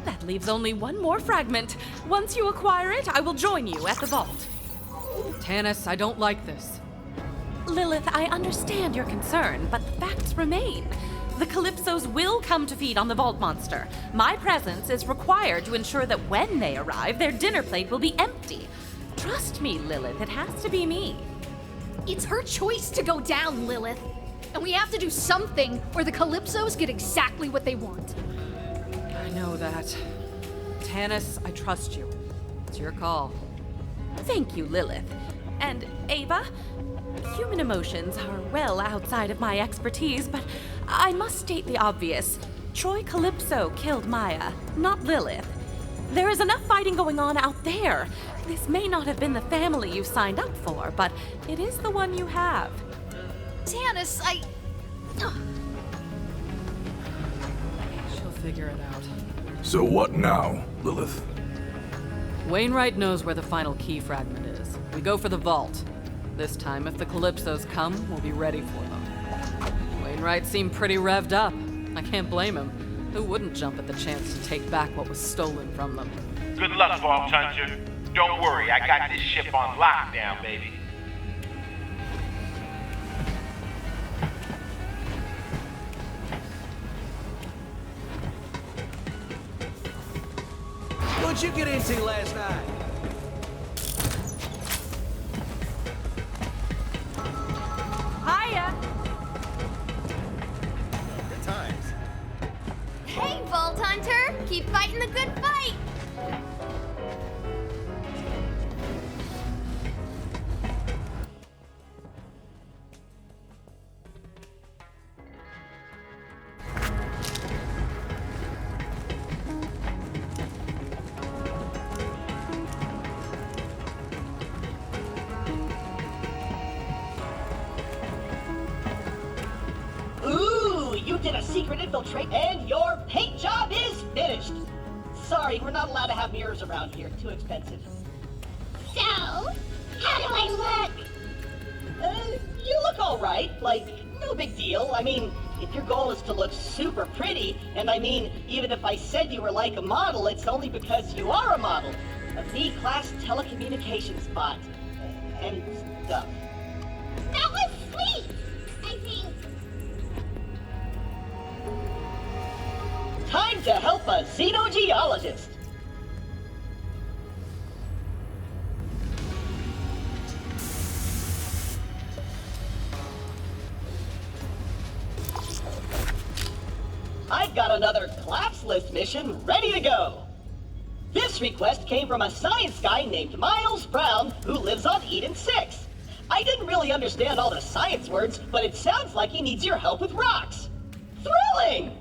That leaves only one more fragment. Once you acquire it, I will join you at the vault. Tanis, I don't like this. Lilith, I understand your concern, but the facts remain. The Calypsos will come to feed on the vault monster. My presence is required to ensure that when they arrive, their dinner plate will be empty. Trust me, Lilith, it has to be me. It's her choice to go down, Lilith. And we have to do something, or the Calypsos get exactly what they want. I know that. Tanis, I trust you. It's your call. Thank you, Lilith. And Ava, human emotions are well outside of my expertise, but I must state the obvious. Troy Calypso killed Maya, not Lilith. There is enough fighting going on out there. This may not have been the family you signed up for, but it is the one you have. Tanis, She'll figure it out. So what now, Lilith? Wainwright knows where the final key fragment is. We go for the vault. This time, if the Calypsos come, we'll be ready for them. Wainwright seemed pretty revved up. I can't blame him. Who wouldn't jump at the chance to take back what was stolen from them? Good luck, Vault Hunter. Don't worry, I got this ship on lockdown, baby. What'd you get into last night? Hiya! Good times. Hey, Vault Hunter! Keep fighting the good fight! Did a secret infiltrate, and your paint job is finished. Sorry, we're not allowed to have mirrors around here. Too expensive. So, how do I look? You look all right. Like, no big deal. I mean, if your goal is to look super pretty, and I mean, even if I said you were like a model, it's only because you are a model. A B-class telecommunications bot. And stuff. That was sweet, I think. Time to help a xenogeologist. I've got another class list mission ready to go. This request came from a science guy named Miles Brown who lives on Eden 6. I didn't really understand all the science words, but it sounds like he needs your help with rocks. Thrilling!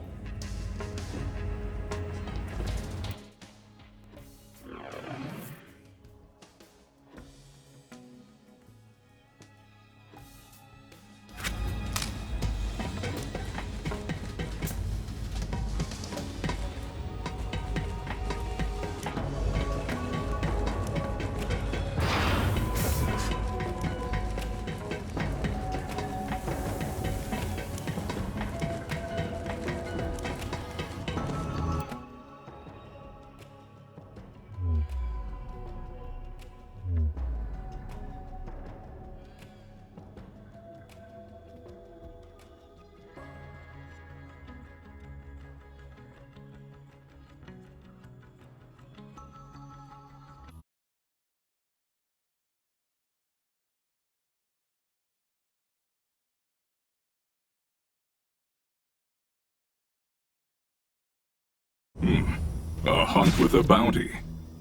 A hunt with a bounty.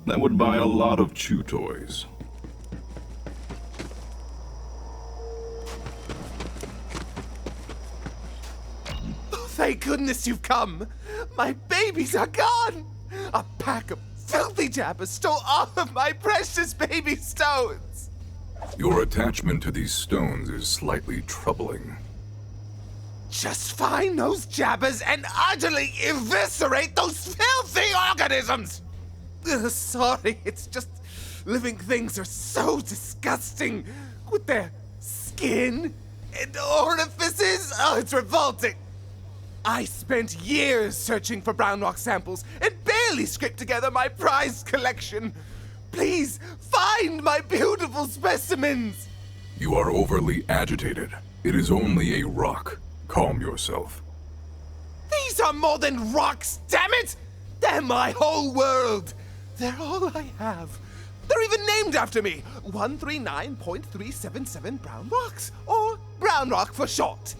That would buy a lot of chew toys. Oh, thank goodness you've come! My babies are gone! A pack of filthy jabbers stole all of my precious baby stones! Your attachment to these stones is slightly troubling. Just find those jabbers and utterly eviscerate those filthy organisms! Sorry, it's just living things are so disgusting with their skin and orifices. Oh, it's revolting. I spent years searching for brown rock samples and barely scraped together my prized collection. Please, find my beautiful specimens! You are overly agitated. It is only a rock. Calm yourself. These are more than rocks, damn it! They're my whole world! They're all I have. They're even named after me. 139.377 brown rocks, or brown rock for short.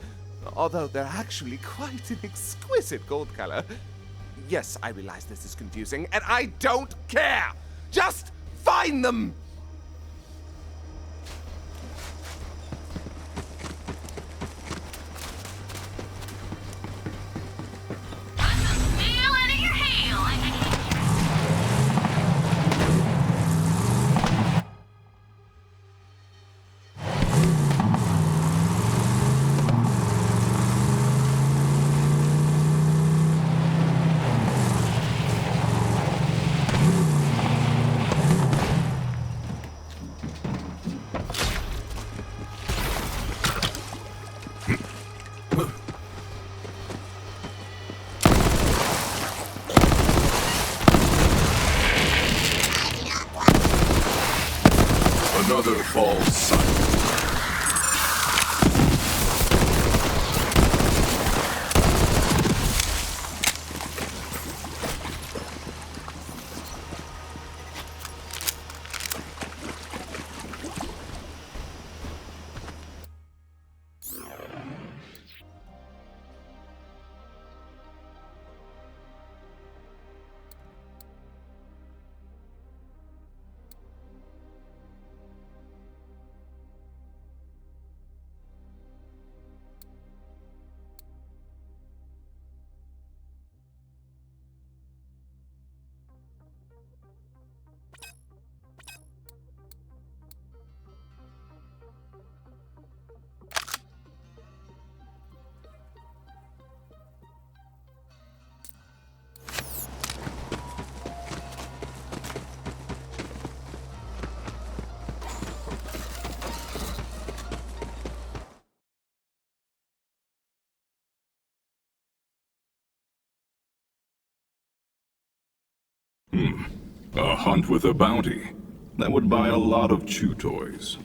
Although they're actually quite an exquisite gold color. Yes, I realize this is confusing, and I don't care! Just find them! Another false sight. A hunt with a bounty. That would buy a lot of chew toys.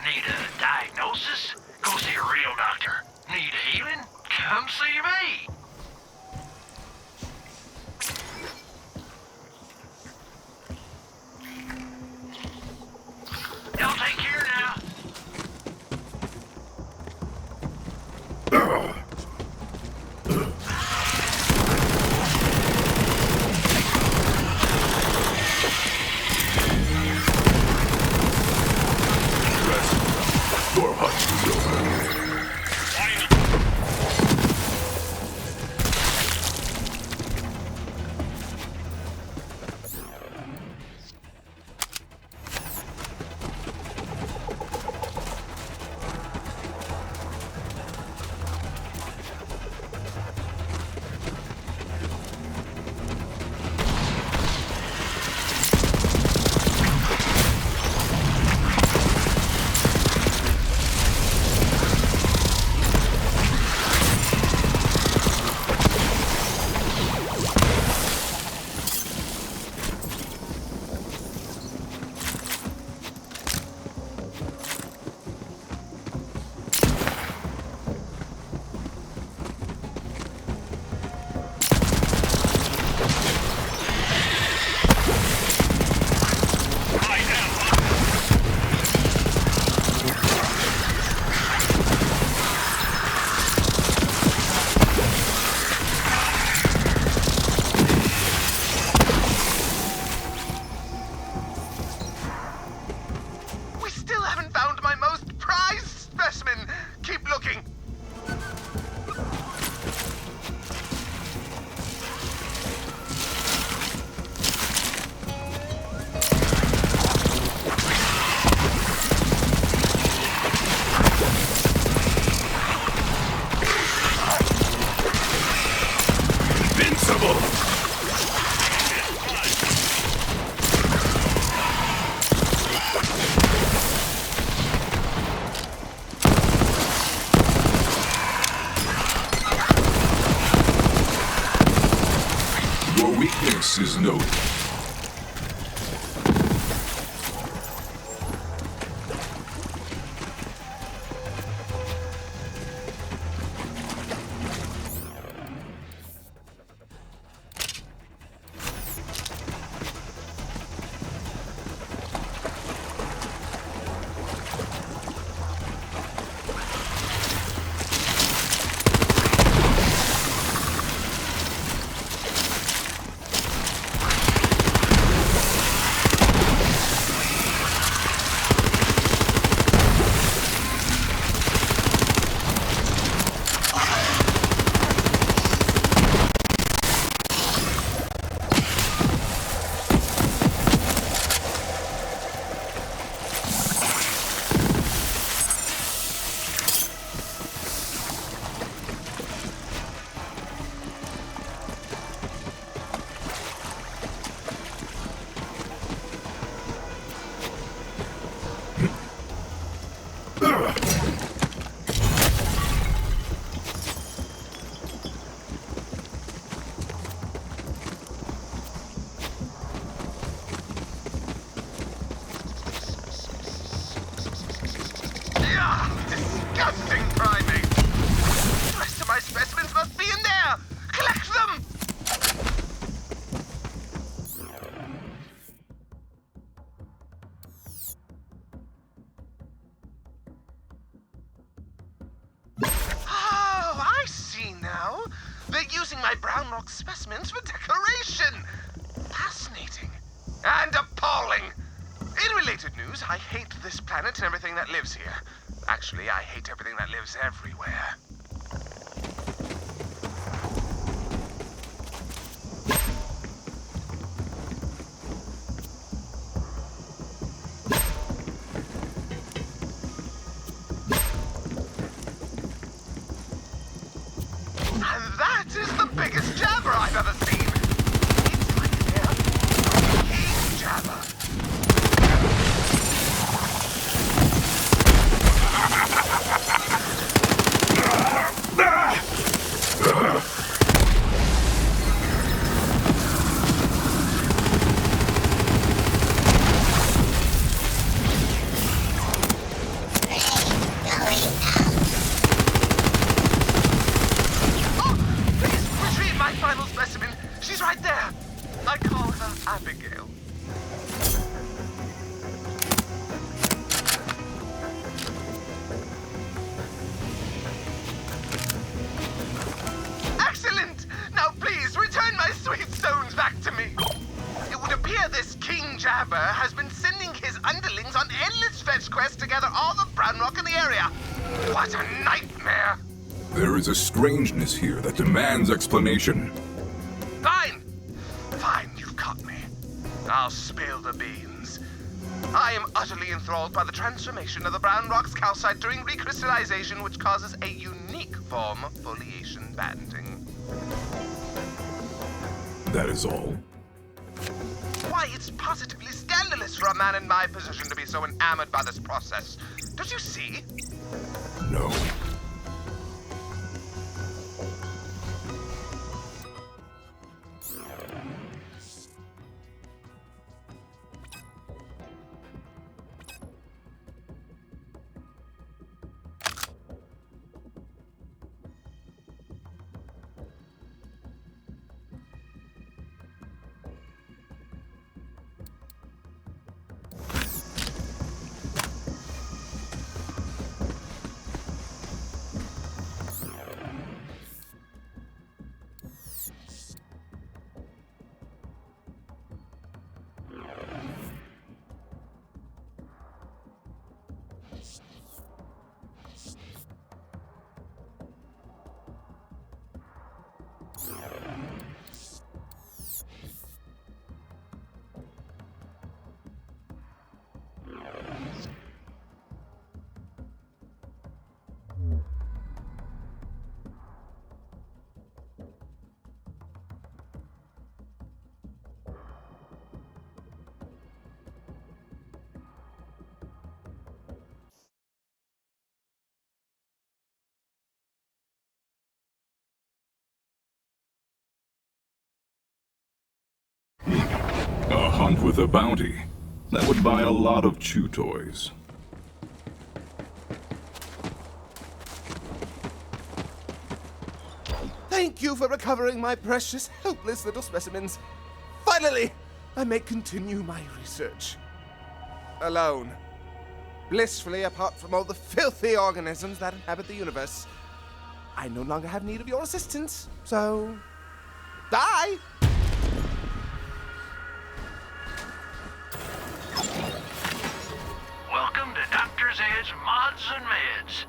Need a diagnosis? Go see a real doctor. Need healing? Come see me. Y'all take care now. Your hunt is over. Progress is noted. Disgusting primates! The rest of my specimens must be in there! Collect them! Oh, I see now. They're using my brown rock specimens for decoration. Fascinating. And appalling. In related news, I hate this planet and everything that lives here. Actually, I hate everything that lives everywhere. And that is the biggest jabber I've ever seen. It's like they're king jabber. Abigail. Excellent! Now please return my sweet stones back to me. It would appear this King Jabber has been sending his underlings on endless fetch quests to gather all the brown rock in the area. What a nightmare! There is a strangeness here that demands explanation. Fine! Fine, you've caught me. I'll spill the beans. I am utterly enthralled by the transformation of the brown rock's calcite during recrystallization, which causes a unique form of foliation banding. That is all. Why, it's positively scandalous for a man in my position to be so enamored by this process. Don't you see? No. Armed with a bounty, that would buy a lot of chew toys. Thank you for recovering my precious, helpless little specimens. Finally, I may continue my research. Alone. Blissfully apart from all the filthy organisms that inhabit the universe. I no longer have need of your assistance, so... die! Welcome to Dr. Zed's Mods and Meds.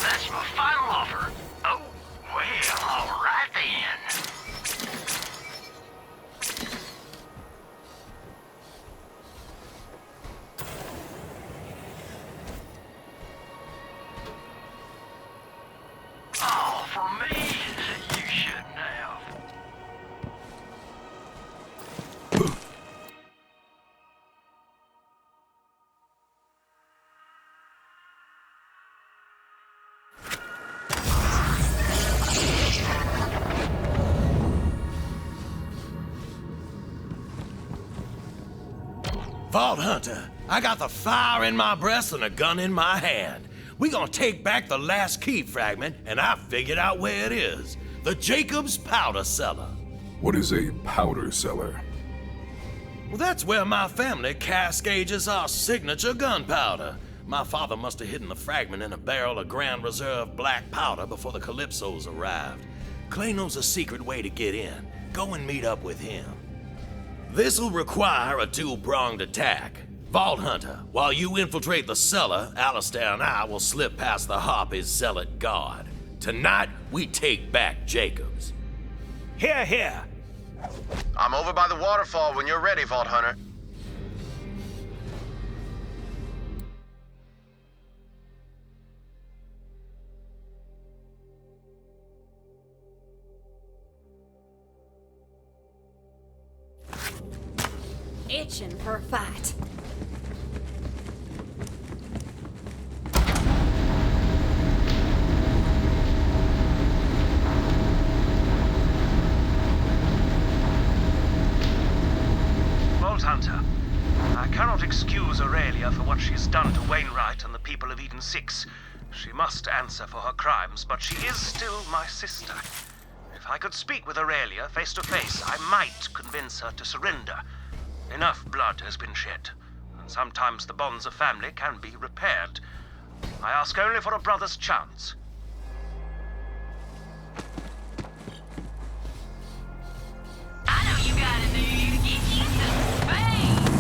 That's my final offer. Oh, well, all right then. Oh, for me? You shouldn't have. Vault Hunter, I got the fire in my breast and a gun in my hand. We gonna take back the last key fragment, and I figured out where it is. The Jacob's Powder Cellar. What is a powder cellar? Well, that's where my family cascades our signature gunpowder. My father must have hidden the fragment in a barrel of Grand Reserve black powder before the Calypsos arrived. Clay knows a secret way to get in. Go and meet up with him. This'll require a two-pronged attack. Vault Hunter, while you infiltrate the cellar, Alistair and I will slip past the Harpy's zealot guard. Tonight, we take back Jacobs. Here, here. I'm over by the waterfall when you're ready, Vault Hunter. Itching for a fight. Vault Hunter, I cannot excuse Aurelia for what she's done to Wainwright and the people of Eden 6. She must answer for her crimes, but she is still my sister. If I could speak with Aurelia face to face, I might convince her to surrender. Enough blood has been shed, and sometimes the bonds of family can be repaired. I ask only for a brother's chance. I know you gotta do to get you some space.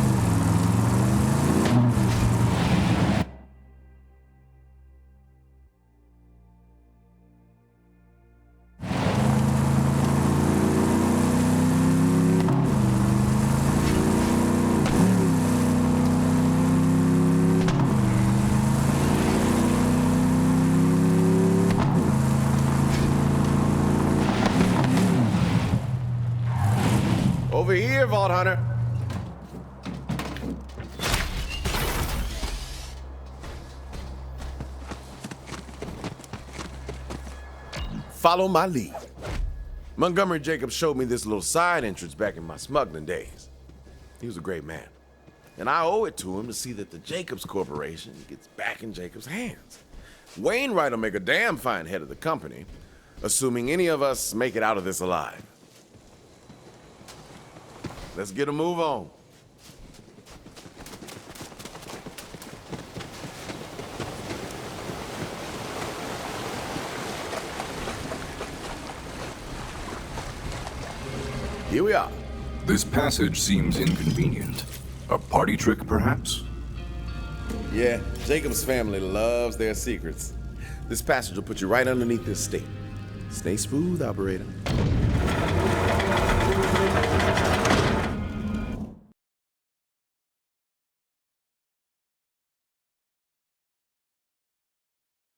Over here, Vault Hunter. Follow my lead. Montgomery Jacobs showed me this little side entrance back in my smuggling days. He was a great man. And I owe it to him to see that the Jacobs Corporation gets back in Jacobs' hands. Wainwright will make a damn fine head of the company, assuming any of us make it out of this alive. Let's get a move on. Here we are. This passage seems inconvenient. A party trick, perhaps? Yeah, Jacob's family loves their secrets. This passage will put you right underneath this stake. Stay smooth, operator.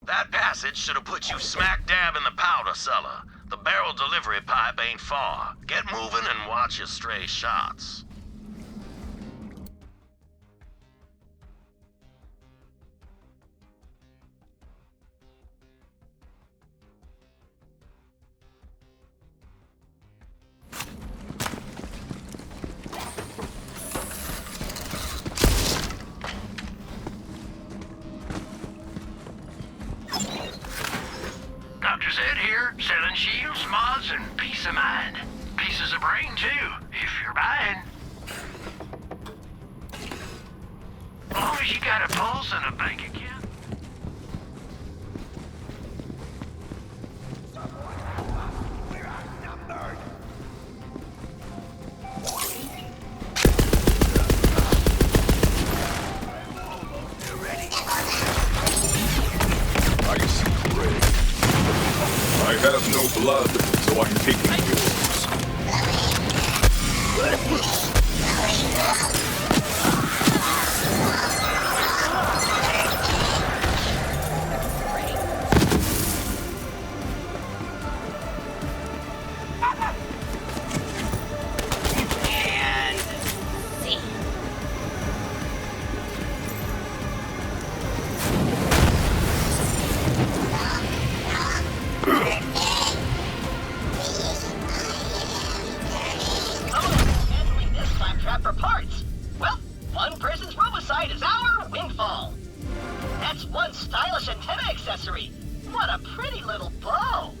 That passage should have put you smack dab in the powder cellar. The barrel delivery pipe ain't far. Get moving and watch your stray shots. peace of mind. Pieces of brain, too, if you're buying. As long as you got a pulse and a bank account. I have no blood, so I'm taking yours. For parts. Well, one person's robocide is our windfall. That's one stylish antenna accessory. What a pretty little bow.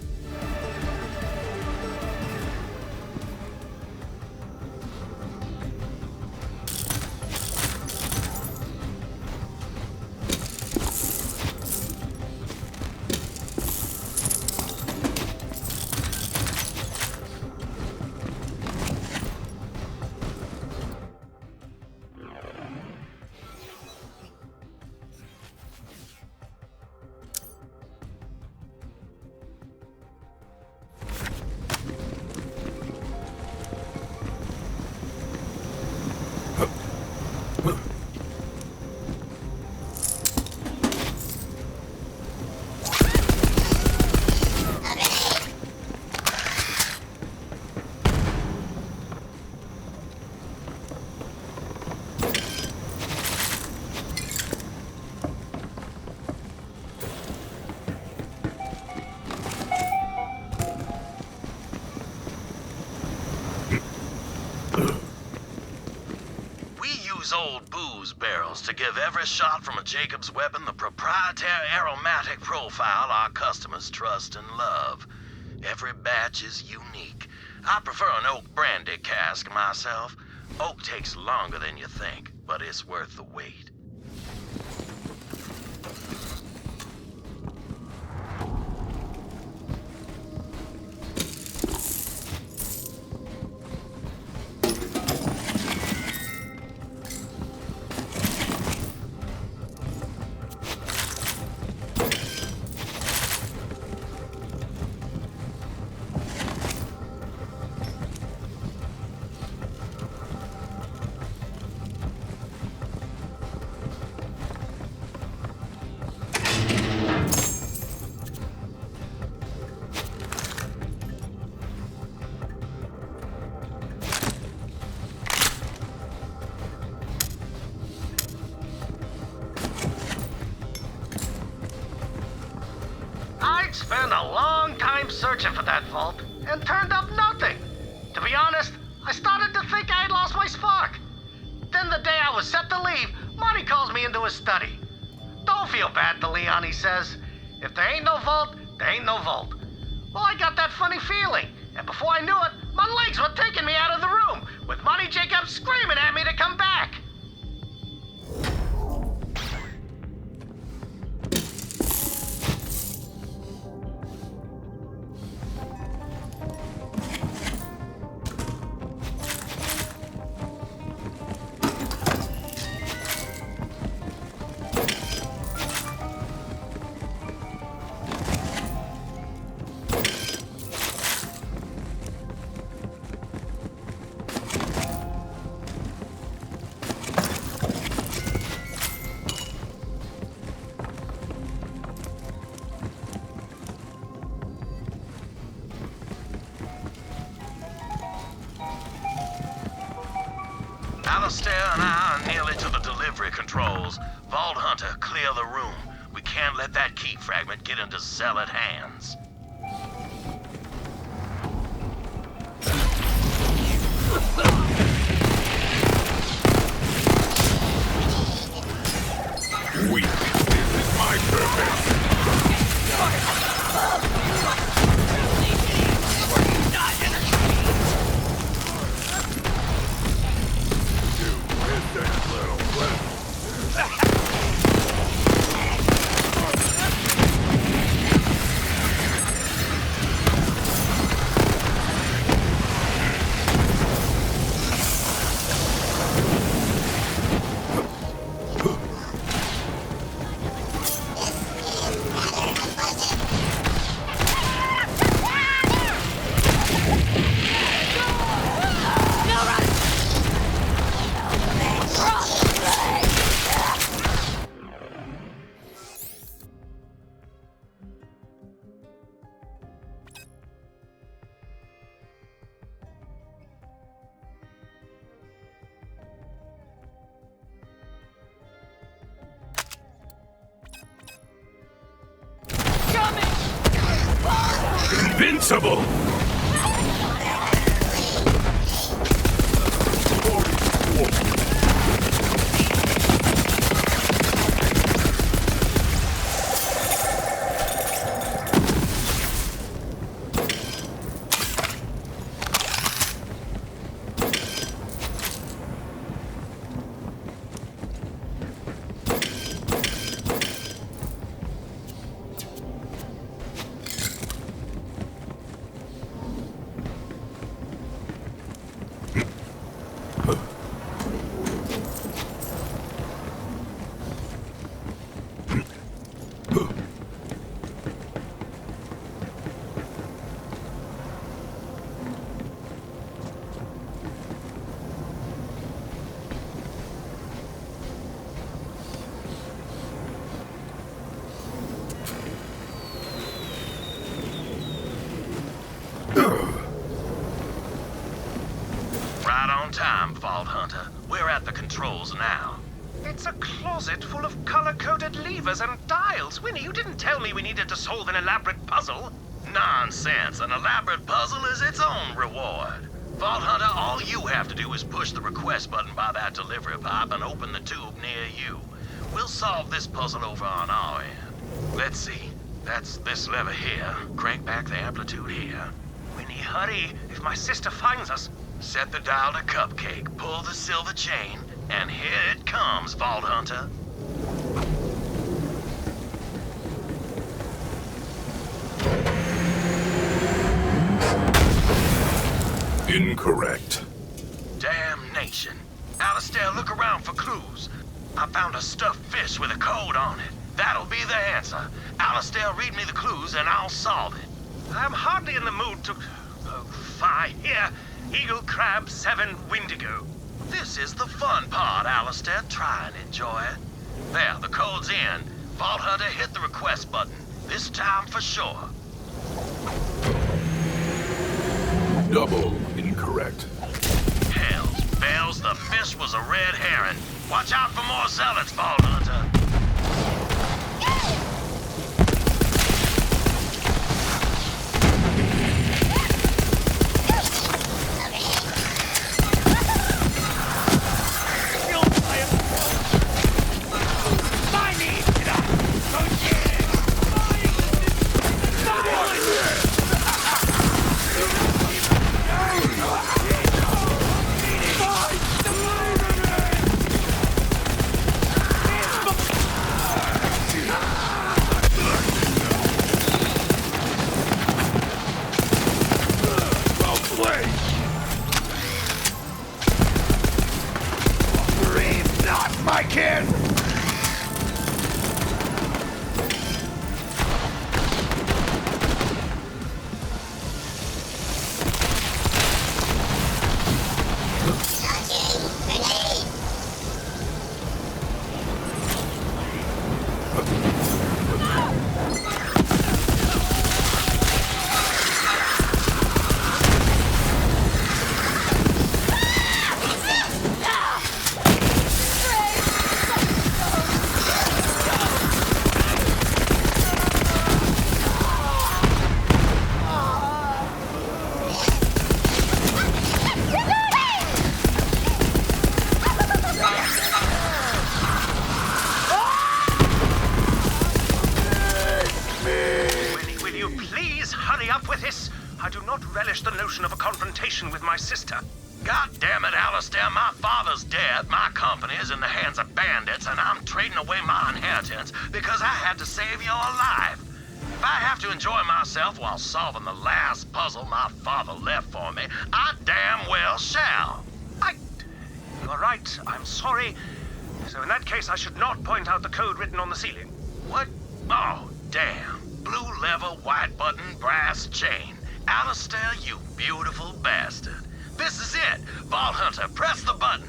Old booze barrels to give every shot from a Jacob's weapon the proprietary aromatic profile our customers trust and love. Every batch is unique. I prefer an oak brandy cask myself. Oak takes longer than you think, but it's worth the wait. I'd spent a long time searching for that vault, and turned up nothing. To be honest, I started to think I had lost my spark. Then the day I was set to leave, Monty calls me into his study. Don't feel bad, DeLeon, he says. If there ain't no vault, there ain't no vault. Well, I got that funny feeling, and before I knew it, my legs were taking me out of the room, with Monty Jacobs screaming at me to come back. Alistair and I are nearly to the delivery controls. Vault Hunter, clear the room. We can't let that key fragment get into zealot hands. Weak. This is my purpose. Invincible! Time, Vault Hunter. We're at the controls now. It's a closet full of color-coded levers and dials. Winnie, you didn't tell me we needed to solve an elaborate puzzle. Nonsense. An elaborate puzzle is its own reward. Vault Hunter, all you have to do is push the request button by that delivery pipe and open the tube near you. We'll solve this puzzle over on our end. Let's see. That's this lever here. Crank back the amplitude here. Winnie, hurry. If my sister finds us... Set the dial to Cupcake, pull the silver chain, and here it comes, Vault Hunter. Incorrect. Damnation. Alistair, look around for clues. I found a stuffed fish with a code on it. That'll be the answer. Alistair, read me the clues and I'll solve it. I'm hardly in the mood to... Oh, fine. Here. Eagle, crab, 7, Windigo. This is the fun part, Alistair. Try and enjoy it. There, the code's in. Vault Hunter, hit the request button. This time for sure. Double incorrect. Hells bells, the fish was a red herring. Watch out for more zealots, Vault Hunter. With my sister. God damn it, Alistair, my father's dead, my company is in the hands of bandits, and I'm trading away my inheritance because I had to save your life. If I have to enjoy myself while solving the last puzzle my father left for me, I damn well shall. You're right, I'm sorry. So in that case, I should not point out the code written on the ceiling. What? Oh, damn. Blue lever, white button, brass chain. Alistair, you beautiful bastard. This is it. Vault Hunter, press the button.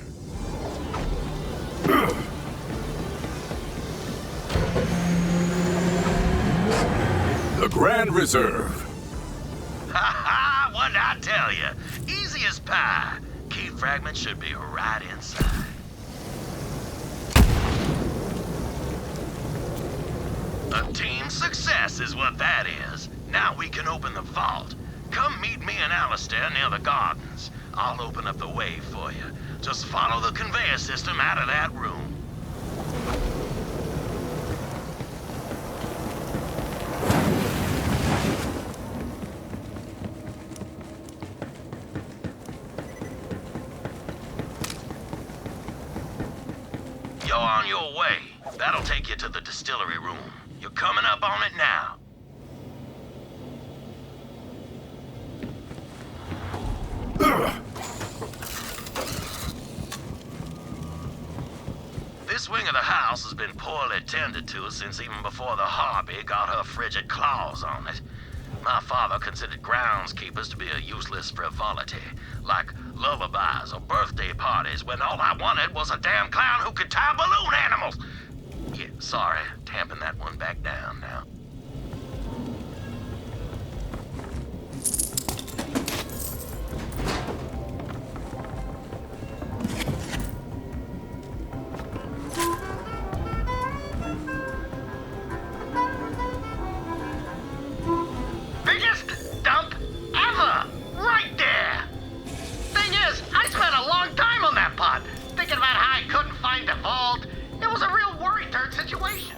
The Grand Reserve. Ha ha, what'd I tell you? Easy as pie. Key fragment should be right inside. Team success is what that is. Now we can open the vault. Come meet me and Alistair near the gardens. I'll open up the way for you. Just follow the conveyor system out of that room. You're on your way. That'll take you to the distillery room. You're coming up on it now. This wing of the house has been poorly tended to since even before the Harpy got her frigid claws on it. My father considered groundskeepers to be a useless frivolity, like lullabies or birthday parties, when all I wanted was a damn clown who could tie balloon animals. Yeah, sorry, tamping that one back down now. Biggest dump ever! Right there! Thing is, I spent a long time on that pod, thinking about how I couldn't find the vault. It was a real worry turd situation.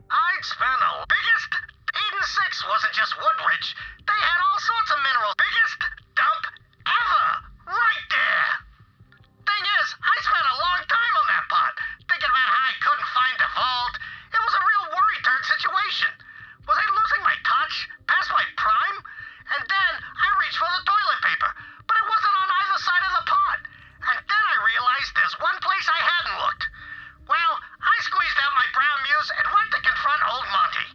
I'd spent the biggest. Eden 6 wasn't just Woodridge. They had all sorts of minerals. Biggest dump ever. Right there. Thing is, I spent a long time on that pod, thinking about how I couldn't find the vault. It was a real worry turd situation. Was I losing my touch? Past my prime? And then I reached for the toilet paper, but it wasn't on either side of the pod. And then I realized there's one place I hadn't looked. Well, I squeezed out my brown muse and went to confront old Monty.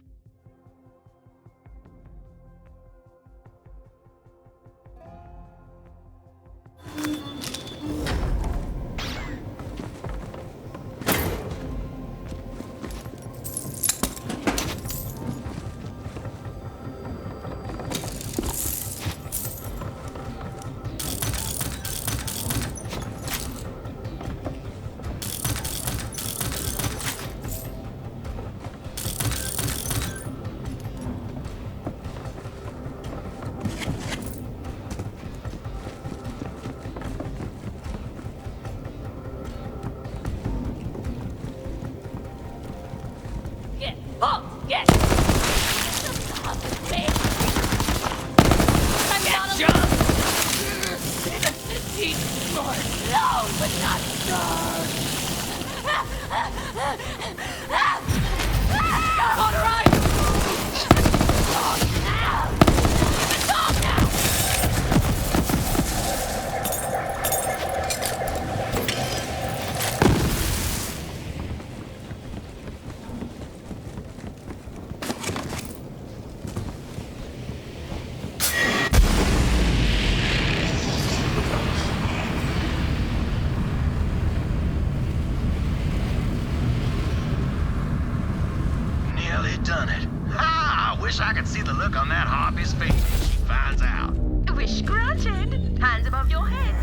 Done it. Ah, I wish I could see the look on that Harpy's face when she finds out. Wish granted. Hands above your head.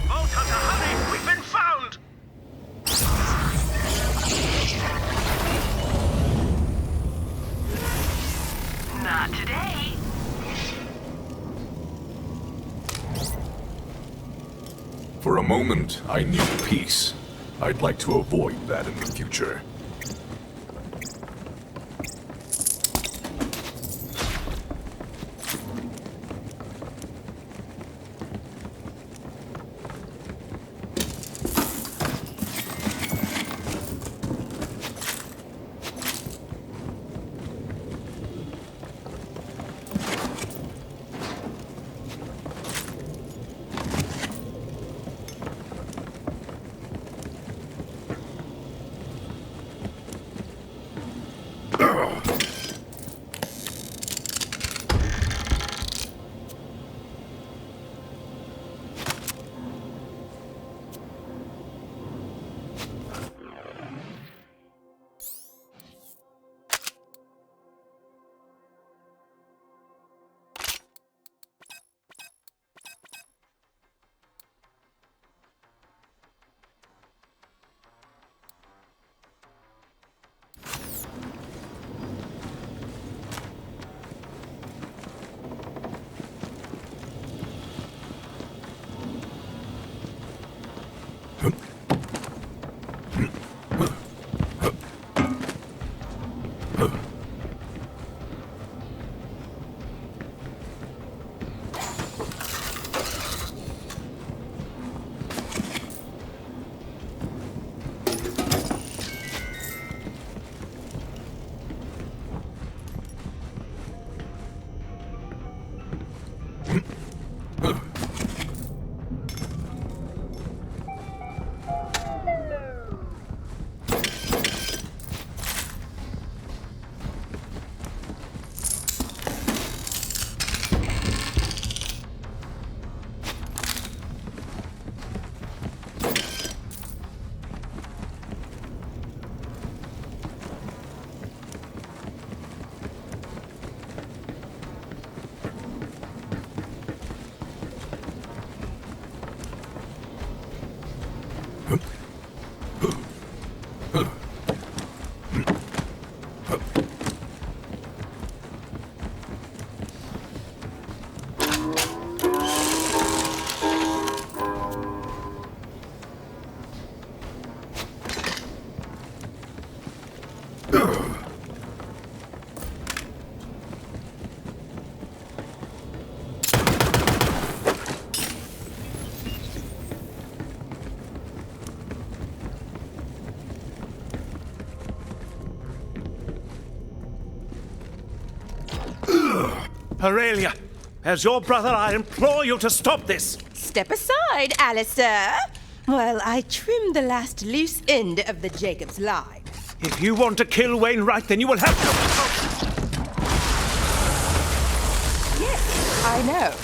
Vault Hunter, hurry! We've been found! Not today. For a moment, I knew peace. I'd like to avoid that in the future. Aurelia, as your brother, I implore you to stop this. Step aside, Alistair, while I trim the last loose end of the Jacob's line. If you want to kill Wainwright, then you will have to. Yes, I know.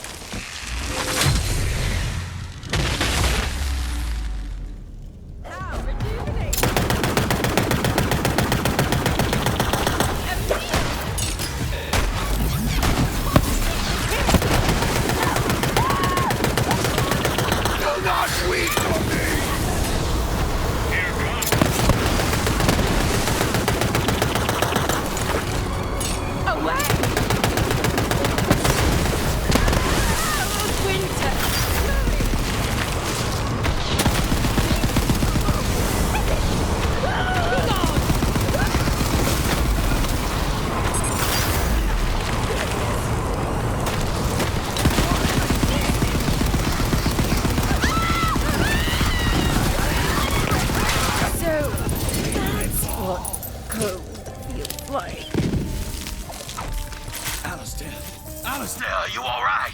Alistair, are you all right?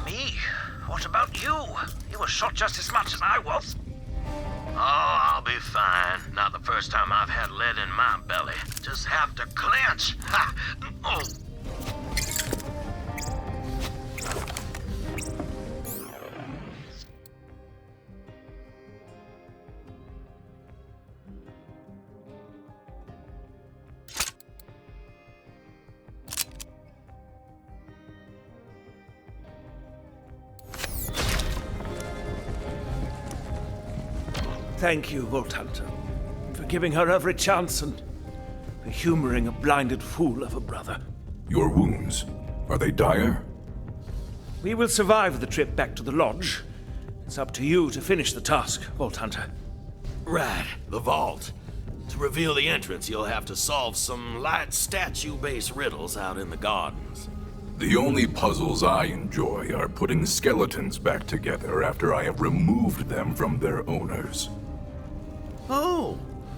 Me? What about you? You were shot just as much as I was. Oh, I'll be fine. Not the first time I've had lead in my belly. Just have to clench. Ha! Oh. Thank you, Vault Hunter, for giving her every chance and for humoring a blinded fool of a brother. Your wounds, are they dire? We will survive the trip back to the lodge. It's up to you to finish the task, Vault Hunter. Right, the vault. To reveal the entrance, you'll have to solve some light statue-based riddles out in the gardens. The only puzzles I enjoy are putting skeletons back together after I have removed them from their owners.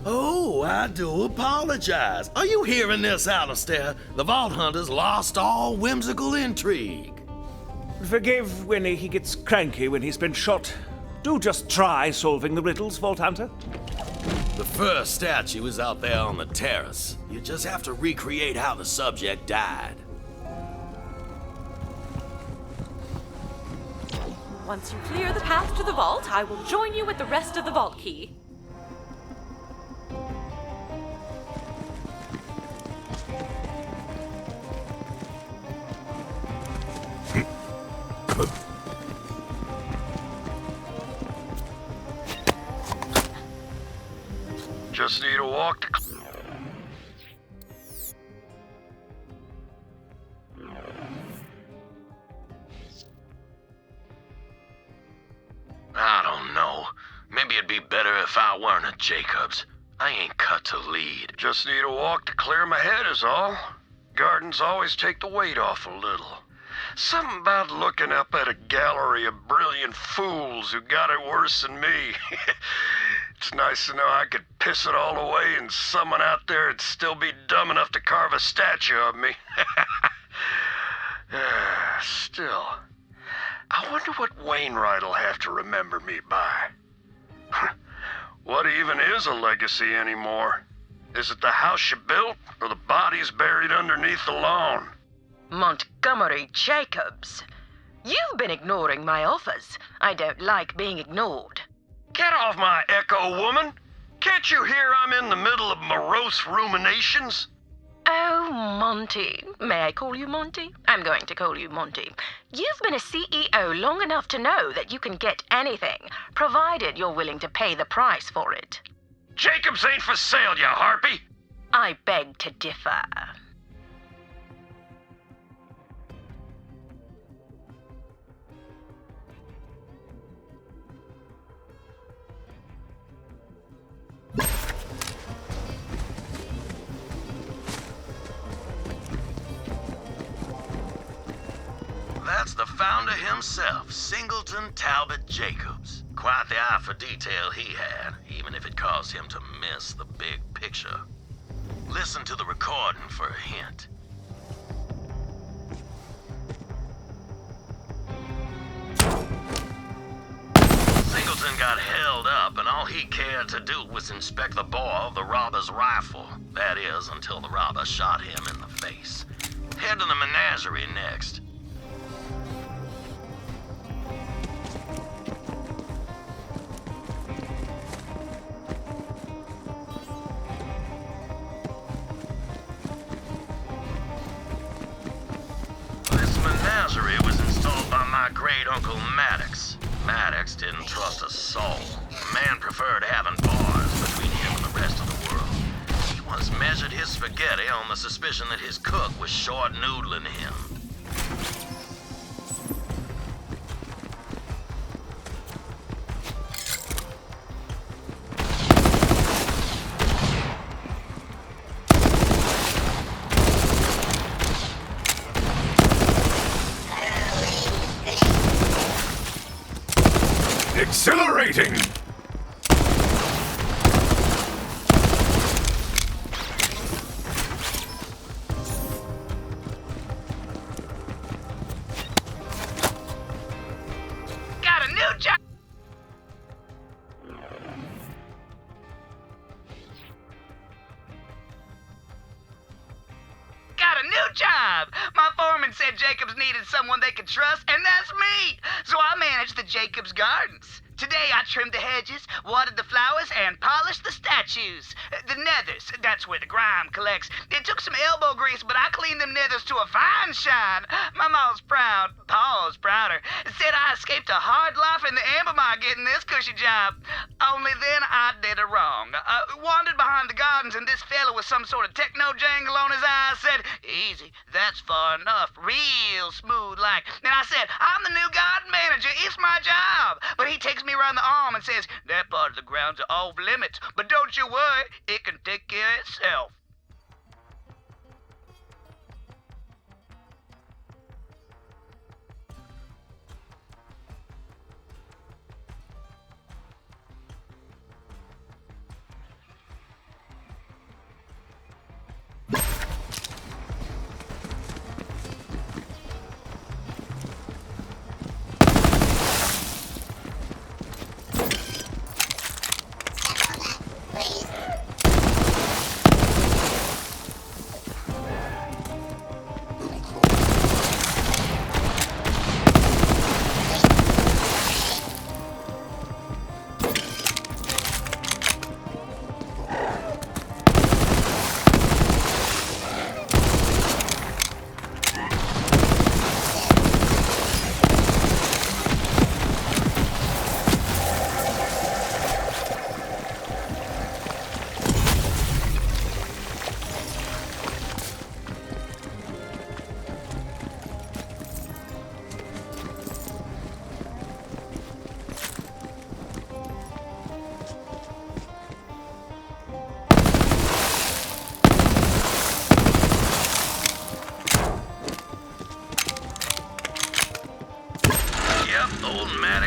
Oh, I do apologize. Are you hearing this, Alistair? The Vault Hunters lost all whimsical intrigue. Forgive when he gets cranky when he's been shot. Do just try solving the riddles, Vault Hunter. The first statue is out there on the terrace. You just have to recreate how the subject died. Once you clear the path to the vault, I will join you with the rest of the vault key. Just need a walk to... I don't know. Maybe it'd be better if I weren't a Jacobs. I ain't cut to lead. Just need a walk to clear my head is all. Gardens always take the weight off a little. Something about looking up at a gallery of brilliant fools who got it worse than me. It's nice to know I could piss it all away and someone out there would still be dumb enough to carve a statue of me. Still, I wonder what Wainwright'll have to remember me by. What even is a legacy anymore? Is it the house you built, or the bodies buried underneath the lawn? Montgomery Jacobs. You've been ignoring my offers. I don't like being ignored. Get off my echo, woman! Can't you hear I'm in the middle of morose ruminations? Oh, Monty. May I call you Monty? I'm going to call you Monty. You've been a CEO long enough to know that you can get anything, provided you're willing to pay the price for it. Jacobs ain't for sale, you harpy! I beg to differ. That's the founder himself, Singleton Talbot Jacobs. Quite the eye for detail he had, even if it caused him to miss the big picture. Listen to the recording for a hint. got held up, and all he cared to do was inspect the bore of the robber's rifle. That is, until the robber shot him in the face. Head to the menagerie next. This menagerie was installed by my great-uncle Maddox. Maddox didn't trust a soul. The man preferred having bars between him and the rest of the world. He once measured his spaghetti on the suspicion that his cook was short noodling him. Exhilarating! Got a new job! Got a new job! My foreman said Jacobs needed someone they could trust, and that's me! So I managed the Jacobs Gardens. Today I trimmed the hedges, watered the flowers, and polished the statues. The nethers, that's where the grime collects. It took some elbow grease, but I cleaned them nethers to a fine shine. My ma's proud, Pa's prouder. Said I escaped a hard life in the amber mine getting this cushy job. Only then I did it wrong. Wandered behind the gardens, and this fella with some sort of techno jangle on his eyes said, "Easy, that's far enough, real smooth like." And I said, "I'm the new garden manager, it's my job." But he takes me around the arm and says, "That part of the grounds are off limits, but don't you worry, it can take care of itself."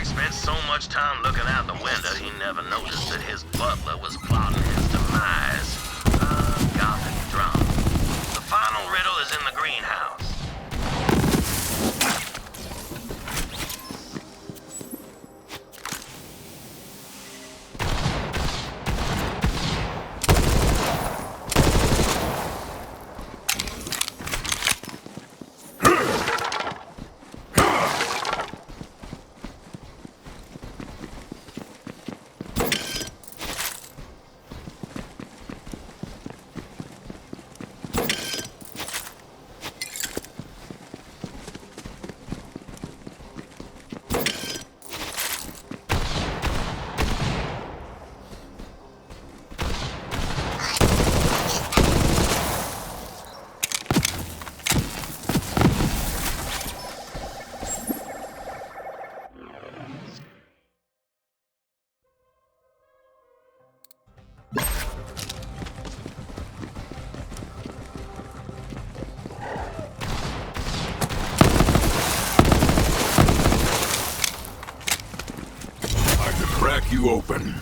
Spent so much time looking out the window, he never noticed that his butler was plotting his demise. Gothic drama. The final riddle is in the greenhouse. Crack you open.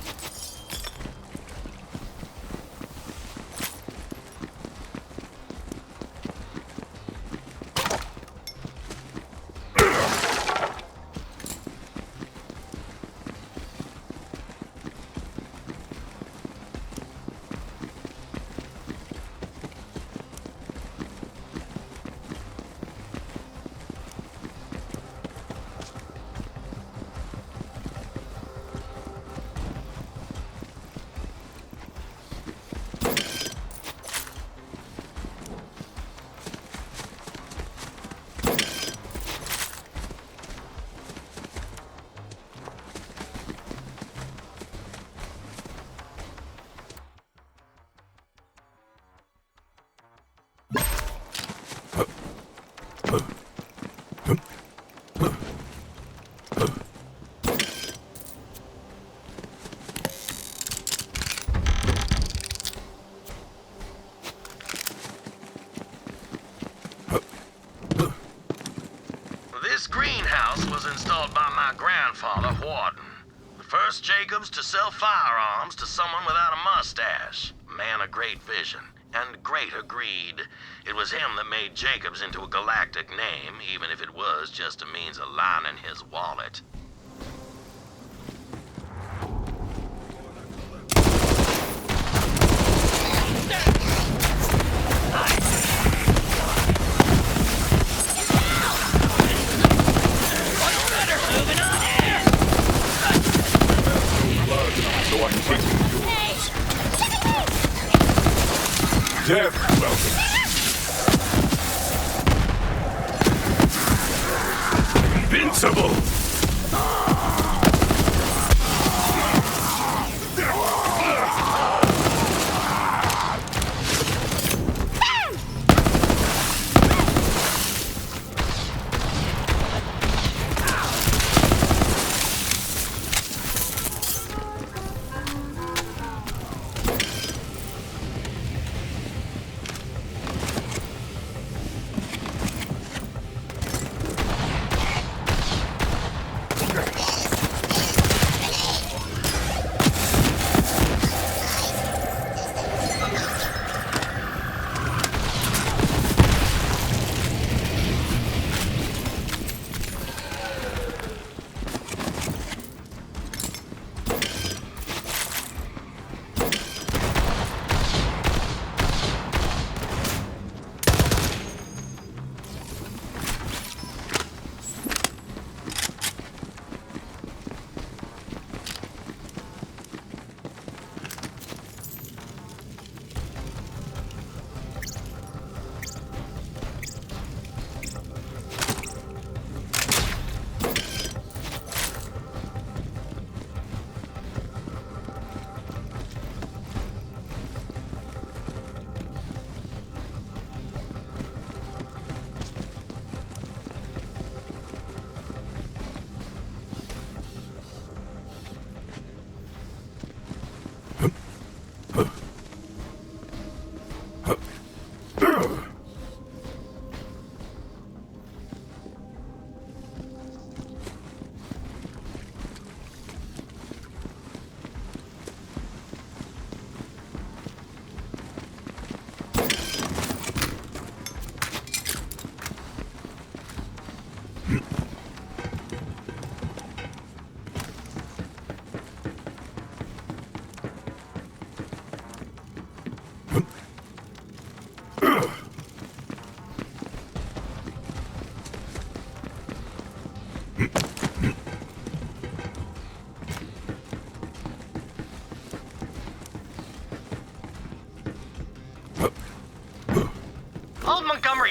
greenhouse was installed by my grandfather, Warden. The first Jacobs to sell firearms to someone without a mustache. A man of great vision and greater greed. It was him that made Jacobs into a galactic name, even if it was just a means of lining his wallet. Death welcome. Invincible!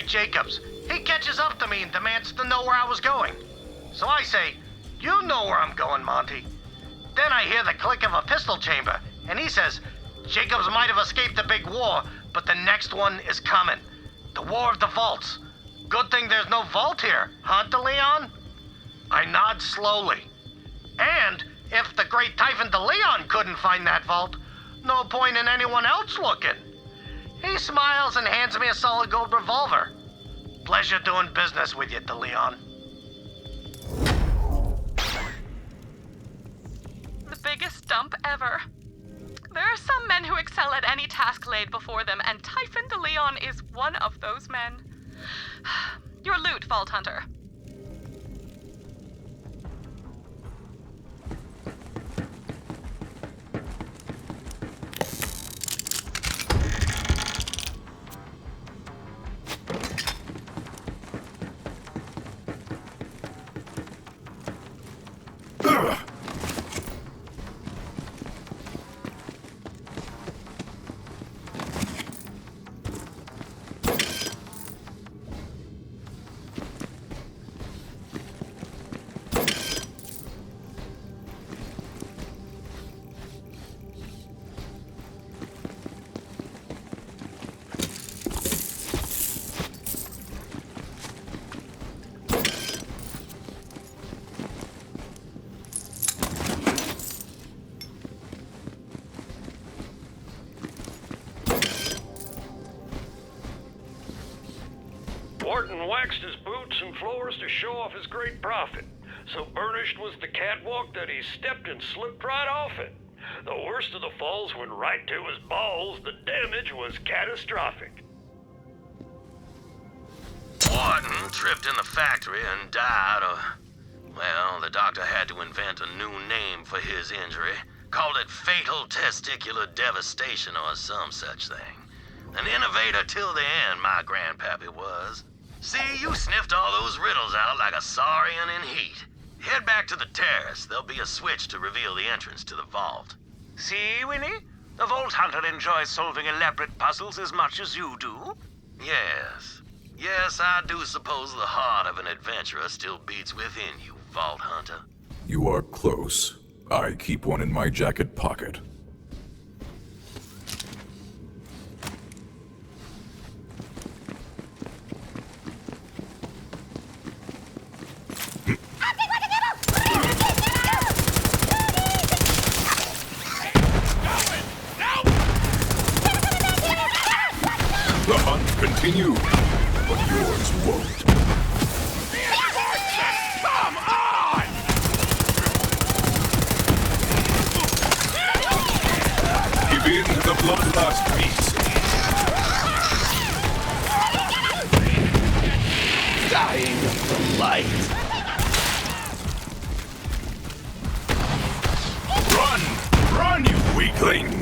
Jacobs. He catches up to me and demands to know where I was going. So I say, "You know where I'm going, Monty." Then I hear the click of a pistol chamber, and he says, "Jacobs might have escaped the big war, but the next one is coming. The War of the Vaults. Good thing there's no vault here, huh, DeLeon?" I nod slowly. And if the great Typhon DeLeon couldn't find that vault, no point in anyone else looking. He smiles and hands me a solid gold revolver. Pleasure doing business with you, DeLeon. The biggest dump ever. There are some men who excel at any task laid before them, and Typhon DeLeon is one of those men. Your loot, Vault Hunter. Wharton waxed his boots and floors to show off his great profit. So burnished was the catwalk that he stepped and slipped right off it. The worst of the falls went right to his balls. The damage was catastrophic. Wharton tripped in the factory and died well, the doctor had to invent a new name for his injury. Called it fatal testicular devastation or some such thing. An innovator till the end, my grandpappy was. See, you sniffed all those riddles out like a saurian in heat. Head back to the terrace. There'll be a switch to reveal the entrance to the vault. See, Winnie? The Vault Hunter enjoys solving elaborate puzzles as much as you do. Yes. Yes, I do suppose the heart of an adventurer still beats within you, Vault Hunter. You are close. I keep one in my jacket pocket. The hunt continues, but yours won't. Come on! Give in to the bloodlust beast. Dying of the light. Run! Run, you weaklings!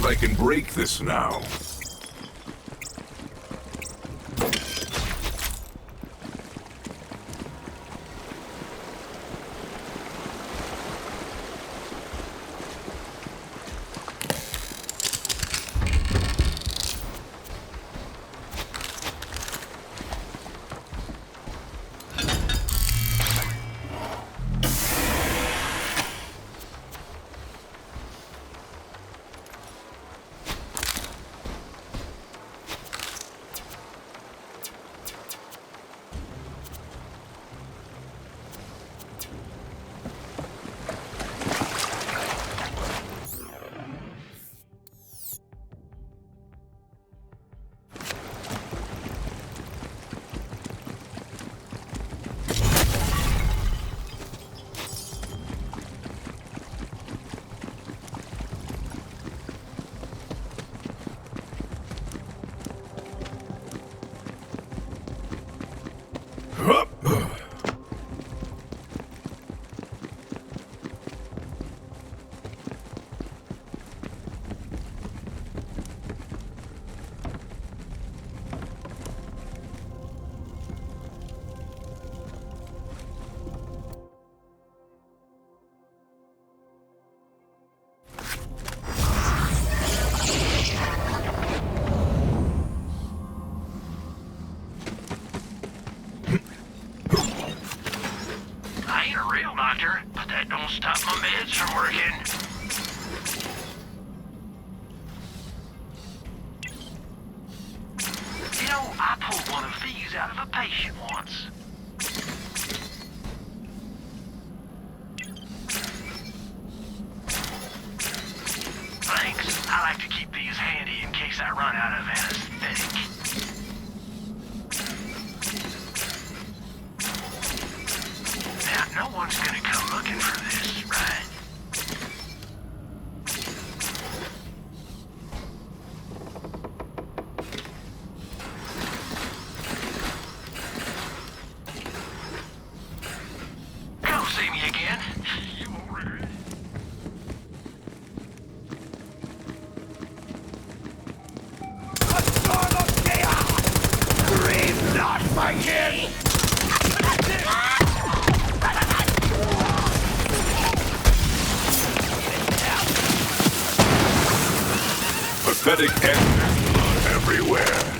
I can break this now. But that don't stop my meds from working. You know, I pulled one of these out of a patient once. Thanks. I like to keep these handy in case I run out of anesthetic. No one's gonna come looking for this, right? kid! Pathetic ending blood everywhere.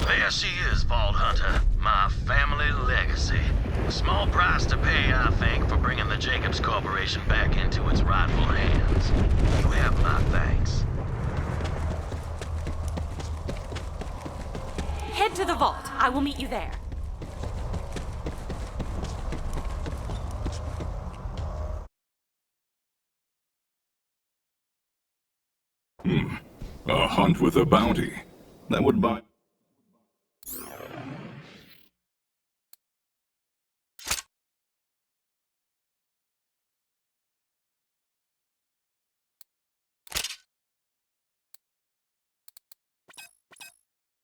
There she is, Vault Hunter. My family legacy. A small price to pay, I think, for bringing the Jacobs Corporation back into its rightful hands. You have my thanks. Head to the vault. I will meet you there. A hunt with a bounty. That would buy...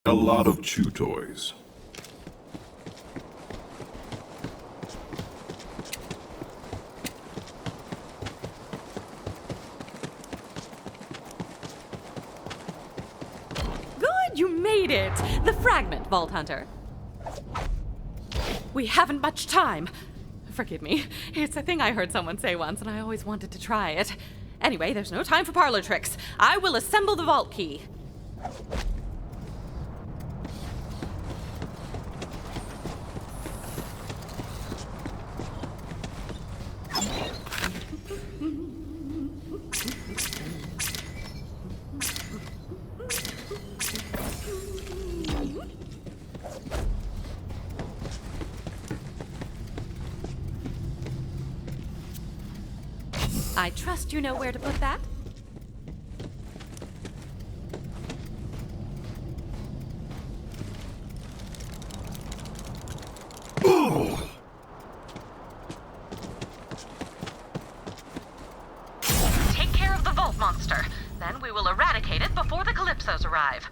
a lot of chew toys. Good, you made it! The fragment, Vault Hunter. We haven't much time. Forgive me. It's a thing I heard someone say once, and I always wanted to try it. Anyway, there's no time for parlor tricks. I will assemble the vault key. I trust you know where to put that. Take care of the vault monster. Then we will eradicate it before the Calypsos arrive.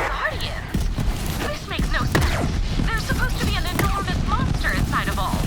Guardians? This makes no sense. There's supposed to be an enormous monster inside a vault.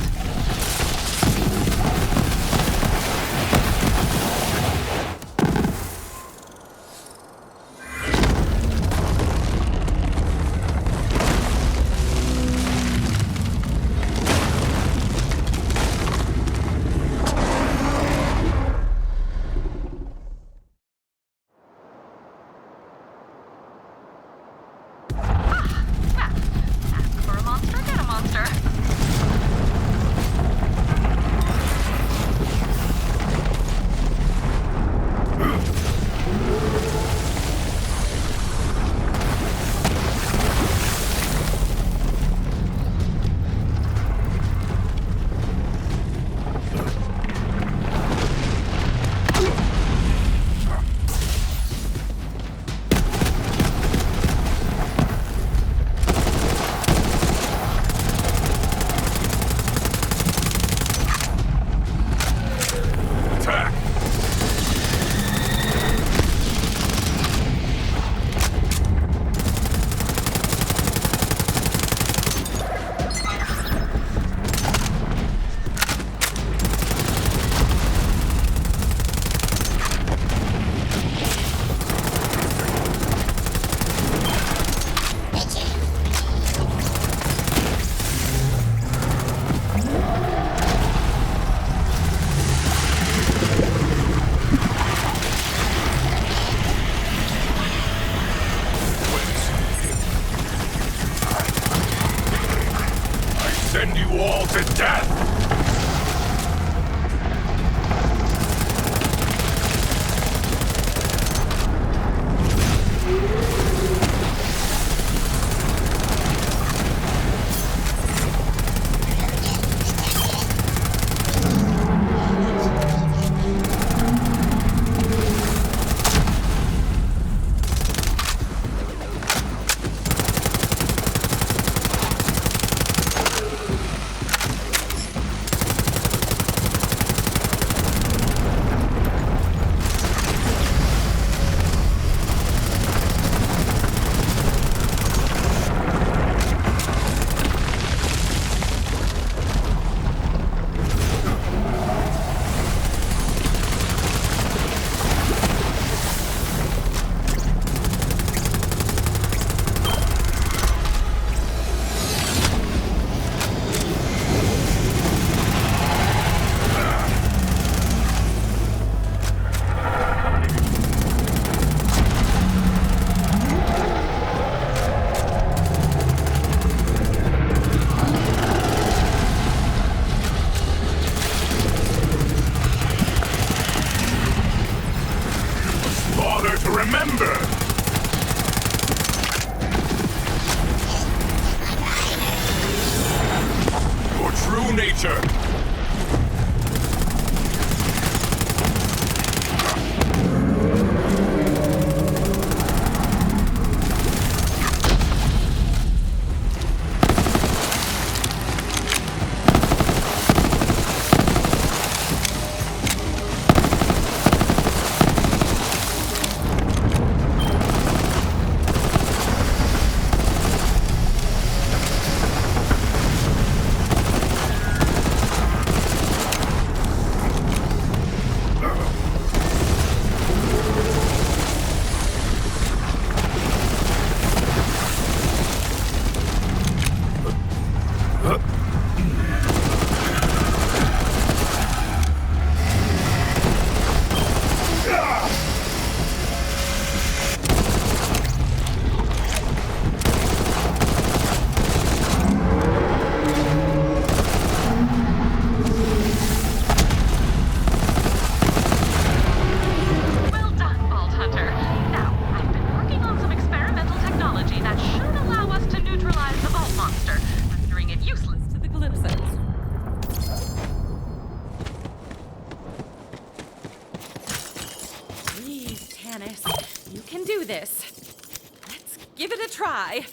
Give it a try.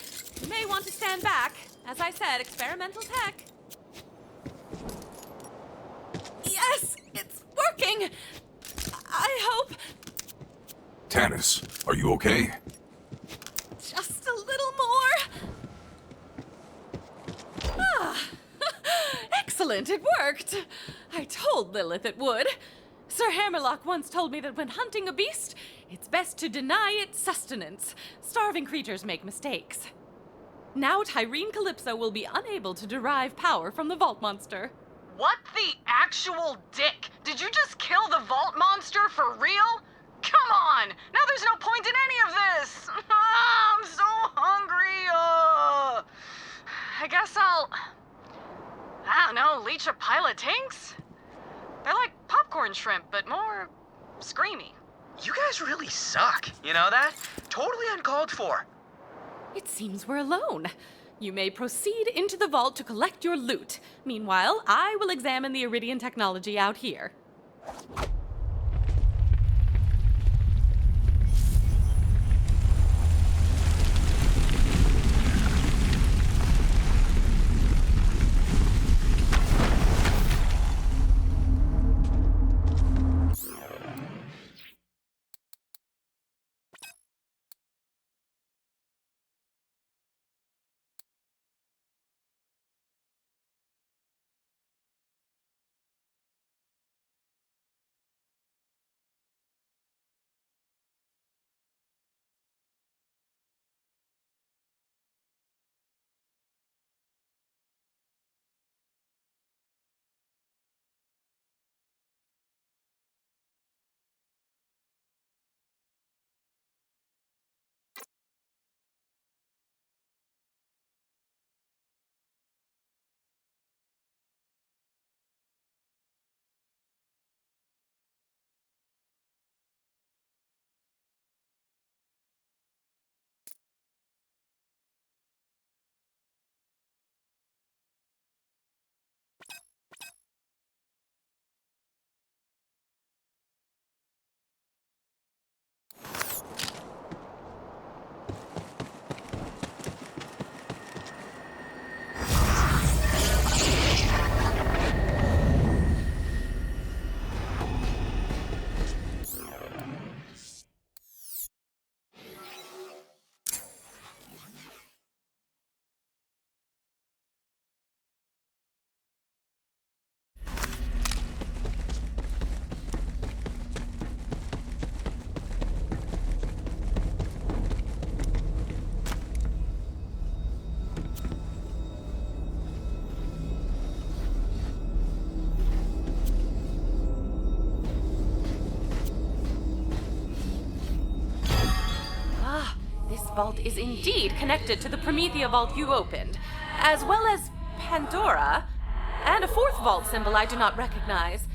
You may want to stand back. As I said, experimental tech. Yes, it's working. I hope. Tannis, are you okay? Just a little more. Ah, excellent, it worked. I told Lilith it would. Sir Hammerlock once told me that when hunting a beast, it's best to deny its sustenance. Starving creatures make mistakes. Now Tyreen Calypso will be unable to derive power from the vault monster. What the actual dick? Did you just kill the vault monster for real? Come on! Now there's no point in any of this! I'm so hungry! I guess I don't know, leech a pile of tinks? They're like popcorn shrimp, but more screamy. You guys really suck. You know that? Totally uncalled for. It seems we're alone. You may proceed into the vault to collect your loot. Meanwhile, I will examine the Iridian technology out here. This vault is indeed connected to the Promethea vault you opened, as well as Pandora, and a fourth vault symbol I do not recognize.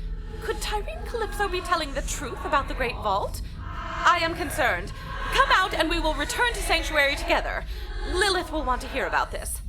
Could Tyreen Calypso be telling the truth about the Great Vault? I am concerned. Come out and we will return to Sanctuary together. Lilith will want to hear about this.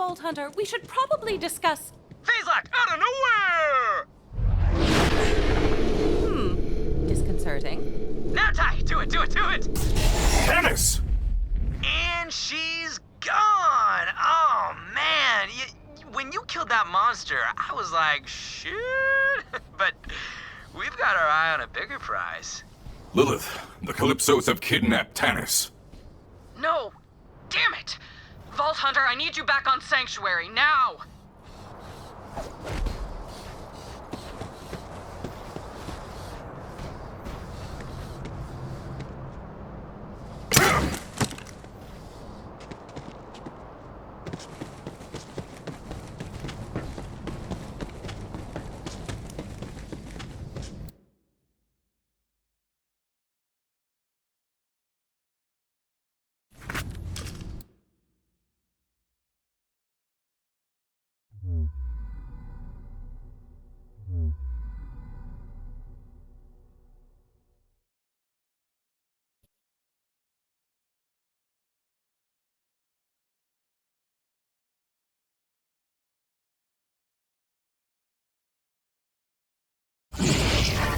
Vault Hunter, we should probably discuss... Fazak, out of nowhere! Disconcerting. Now, Ty, do it! Tennis! And she's gone! Oh, man! When you killed that monster, I was like, shit! But we've got our eye on a bigger prize. Lilith, the Calypsos have kidnapped Tannis. No! Damn it! Vault Hunter, I need you back on Sanctuary, now!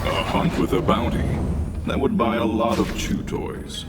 A hunt with a bounty. That would buy a lot of chew toys.